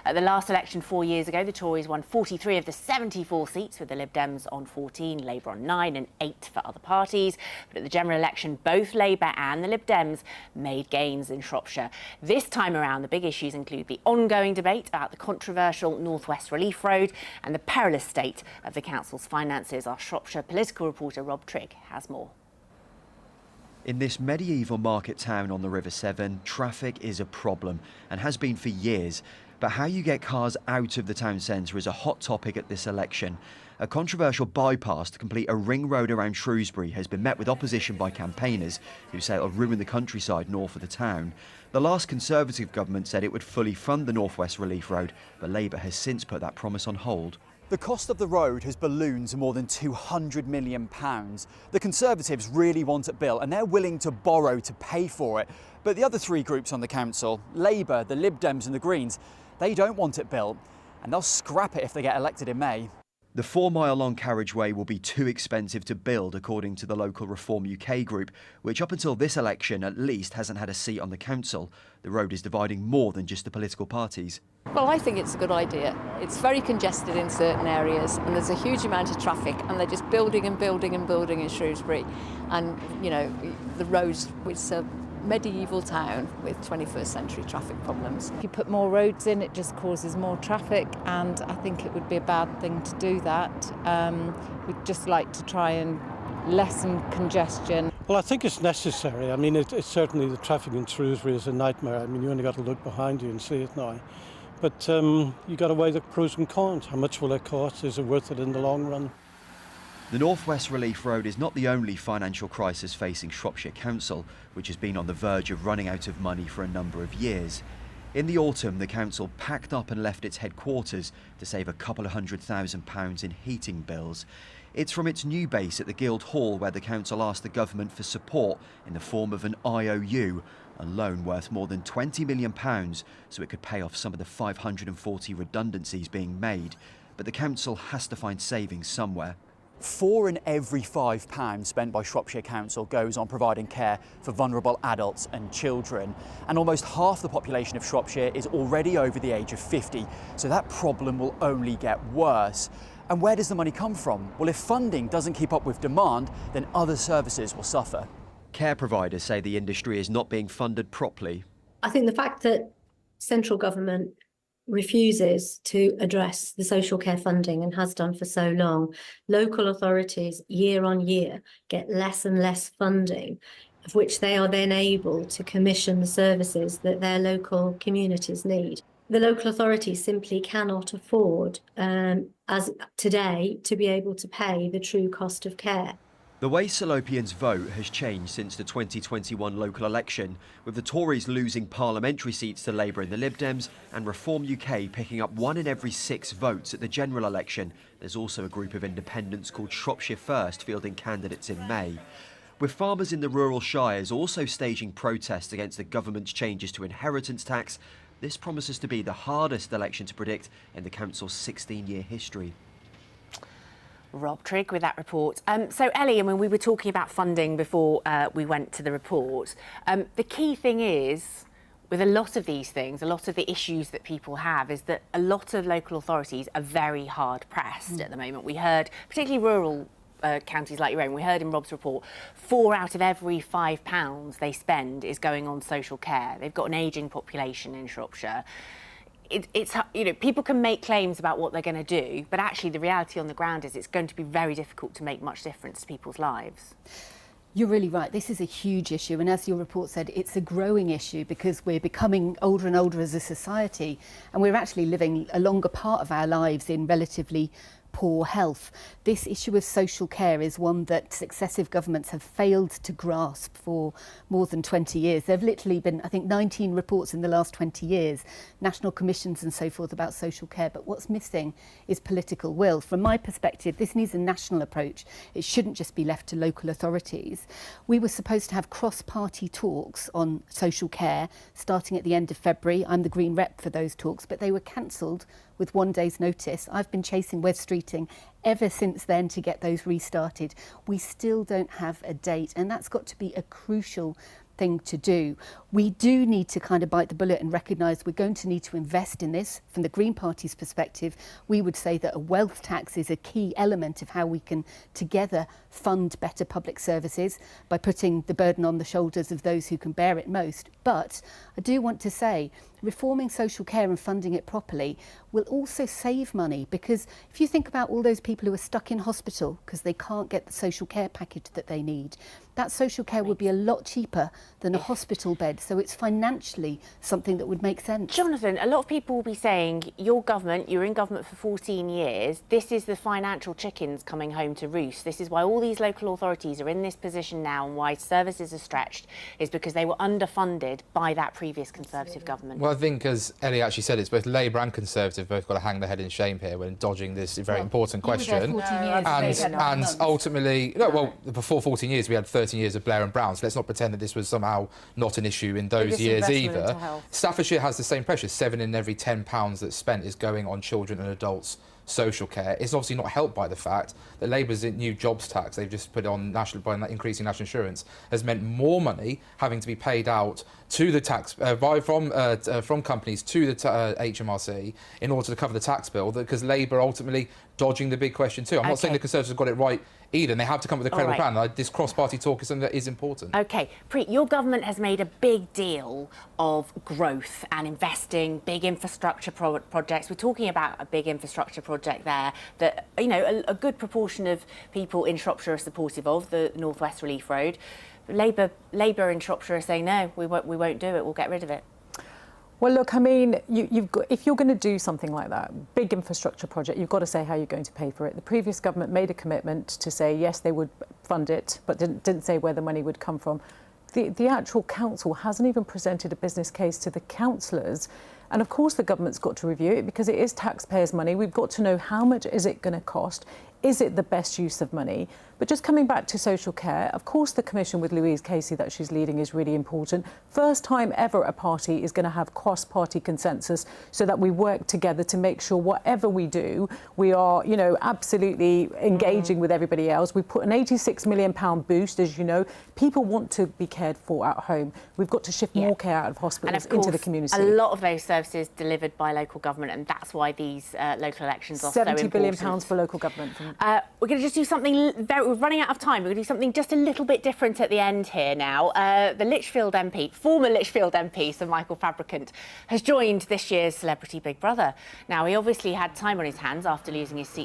At the last election 4 years ago, the Tories won 43 of the 74 seats, with the Lib Dems on 14, Labour on 9 and 8 for other parties. But at the general election, both Labour and the Lib Dems made gains in Shropshire. This time around, the big issues include the ongoing debate about the controversial North West Relief Road and the perilous state of the council's finances. Our Shropshire political reporter Rob Trigg has more. In this medieval market town on the River Severn, traffic is a problem and has been for years. But how you get cars out of the town centre is a hot topic at this election. A controversial bypass to complete a ring road around Shrewsbury has been met with opposition by campaigners who say it'll ruin the countryside north of the town. The last Conservative government said it would fully fund the North West Relief Road, but Labour has since put that promise on hold. The cost of the road has ballooned to more than £200 million. The Conservatives really want it built and they're willing to borrow to pay for it. But the other three groups on the council, Labour, the Lib Dems and the Greens, they don't want it built and they'll scrap it if they get elected in May. The 4-mile-long carriageway will be too expensive to build, according to the local Reform UK group, which up until this election at least hasn't had a seat on the council. The road is dividing more than just the political parties. Well, I think it's a good idea. It's very congested in certain areas and there's a huge amount of traffic and they're just building and building and building in Shrewsbury. And, you know, the roads, which are medieval town with 21st century traffic problems. If you put more roads in, it just causes more traffic, and I think it would be a bad thing to do that. We'd just like to try and lessen congestion. Well, I think it's necessary. I mean, it's certainly the traffic in Shrewsbury is a nightmare. I mean, you only got to look behind you and see it now. But you got to weigh the pros and cons. How much will it cost? Is it worth it in the long run? The North West Relief Road is not the only financial crisis facing Shropshire Council, which has been on the verge of running out of money for a number of years. In the autumn, the council packed up and left its headquarters to save a couple of £100,000 in heating bills. It's from its new base at the Guildhall where the council asked the government for support in the form of an IOU, a loan worth more than £20 million, so it could pay off some of the 540 redundancies being made. But the council has to find savings somewhere. 4 in every £5 spent by Shropshire Council goes on providing care for vulnerable adults and children. And almost half the population of Shropshire is already over the age of 50, so that problem will only get worse. And where does the money come from? Well, if funding doesn't keep up with demand, then other services will suffer. Care providers say the industry is not being funded properly. I think the fact that central government refuses to address the social care funding and has done for so long, local authorities year on year get less and less funding, of which they are then able to commission the services that their local communities need. The local authorities simply cannot afford, as today, to be able to pay the true cost of care. The way Salopians vote has changed since the 2021 local election, with the Tories losing parliamentary seats to Labour and the Lib Dems, and Reform UK picking up 1 in every 6 votes at the general election. There's also a group of independents called Shropshire First fielding candidates in May. With farmers in the rural shires also staging protests against the government's changes to inheritance tax, this promises to be the hardest election to predict in the council's 16-year history. Rob Trigg with that report. So, Ellie, I mean, we were talking about funding before we went to the report. The key thing is, with a lot of these things, a lot of the issues that people have, is that a lot of local authorities are very hard pressed at the moment. We heard, particularly rural counties like your own, we heard in Rob's report, 4 out of every £5 they spend is going on social care. They've got an ageing population in Shropshire. It's, you know, people can make claims about what they're going to do, but actually the reality on the ground is it's going to be very difficult to make much difference to people's lives. You're really right. This is a huge issue. And as your report said, it's a growing issue because we're becoming older and older as a society. And we're actually living a longer part of our lives in relatively poor health. This issue of social care is one that successive governments have failed to grasp for more than 20 years. There have literally been, I think, 19 reports in the last 20 years, national commissions and so forth about social care. But what's missing is political will. From my perspective, this needs a national approach. It shouldn't just be left to local authorities. We were supposed to have cross-party talks on social care starting at the end of February. I'm the Green rep for those talks, but they were cancelled with 1 day's notice. I've been chasing Wes Streeting ever since then to get those restarted. We still don't have a date, and that's got to be a crucial thing to do. we do need to kind of bite the bullet and recognise we're going to need to invest in this. From the Green Party's perspective, we would say that a wealth tax is a key element of how we can together fund better public services by putting the burden on the shoulders of those who can bear it most. But I do want to say, reforming social care and funding it properly will also save money, because if you think about all those people who are stuck in hospital because they can't get the social care package that they need, that social care would be a lot cheaper than a hospital bed. So it's financially something that would make sense. Jonathan, a lot of people will be saying, your government, you're in government for 14 years, this is the financial chickens coming home to roost. This is why all these local authorities are in this position now, and why services are stretched, is because they were underfunded by that previous Conservative government. Well, I think, as Ellie actually said, it's both Labour and Conservative both got to hang their head in shame here when dodging this very important question. And ultimately, before 14 years, we had 13 years of Blair and Brown, so let's not pretend that this was somehow not an issue in those years either. Staffordshire has the same pressure. 7 in every 10 pounds that's spent is going on children and adults' social care. It's obviously not helped by the fact that Labour's new jobs tax they've just put on by increasing national insurance has meant more money having to be paid out to the tax from companies to the HMRC in order to cover the tax bill, because Labour ultimately dodging the big question too. I'm not saying the Conservatives have got it right either, and they have to come up with a credible plan. This cross-party talk is something that is important. OK, Preet, your government has made a big deal of growth and investing, big infrastructure projects. We're talking about a big infrastructure project there that, you know, a good proportion of people in Shropshire are supportive of, the North West Relief Road. Labour in Shropshire are saying, no, we won't do it, we'll get rid of it. Well, look, I mean, if you're going to do something like that, big infrastructure project, you've got to say how you're going to pay for it. The previous government made a commitment to say, yes, they would fund it, but didn't say where the money would come from. The actual council hasn't even presented a business case to the councillors. And of course, the government's got to review it because it is taxpayers' money. We've got to know how much is it going to cost? Is it the best use of money? But just coming back to social care, of course, the commission with Louise Casey that she's leading is really important. First time ever a party is going to have cross-party consensus so that we work together to make sure whatever we do, we are, you know, absolutely engaging with everybody else. We put an £86 million boost, as you know. People want to be cared for at home. We've got to shift more care out of hospitals into the community. A lot of those services delivered by local government, and that's why these local elections are so important. £70 billion for local government. We're going to just do something we're running out of time. We're going to do something just a little bit different at the end here now. The Lichfield MP, former Lichfield MP, Sir Michael Fabricant, has joined this year's Celebrity Big Brother. Now, he obviously had time on his hands after losing his seat